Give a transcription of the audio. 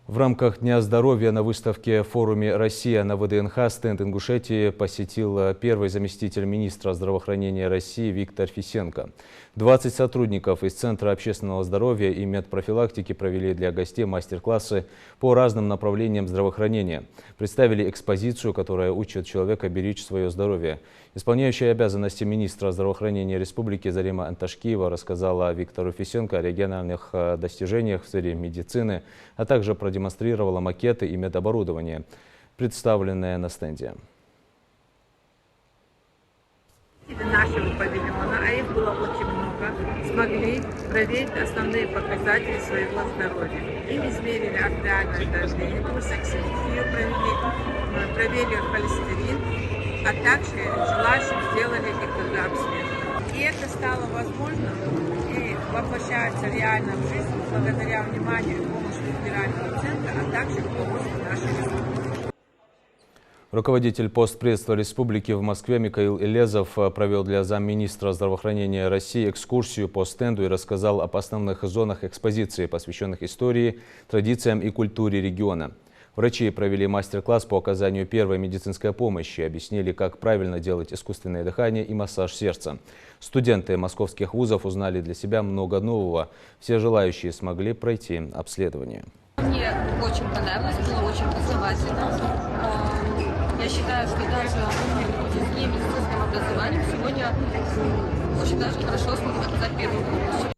В рамках Дня здоровья на выставке в форуме «Россия» на ВДНХ стенд Ингушетии посетил первый заместитель министра здравоохранения России Виктор Фисенко. 20 сотрудников из Центра общественного здоровья и медпрофилактики провели для гостей мастер-классы по разным направлениям здравоохранения. Представили экспозицию, которая учит человека беречь свое здоровье. Исполняющая обязанности министра здравоохранения республики Зарима Анташкиева рассказала Виктору Фисенко о региональных достижениях в сфере медицины, а также продемонстрировала макеты и медоборудование, представленное на стенде. Нашего павильона, а их было очень много, смогли проверить основные показатели своего здоровья. Им измерили артериальное давление, пульсоксиметрию проверили холестерин, а также желающим сделали ЭКГ-обследование. И это стало возможным и воплощается реально в жизнь благодаря вниманию и помощи федерального центра, а также помощи нашей республики. Руководитель постпредства республики в Москве Михаил Элезов провел для замминистра здравоохранения России экскурсию по стенду и рассказал об основных зонах экспозиции, посвященных истории, традициям и культуре региона. Врачи провели мастер-класс по оказанию первой медицинской помощи, объяснили, как правильно делать искусственное дыхание и массаж сердца. Студенты московских вузов узнали для себя много нового. Все желающие смогли пройти обследование. Мне очень понравилось, было очень познавательно. Я считаю, что даже люди с немедицинским образованием сегодня очень даже хорошо смогут оказать первую помощь.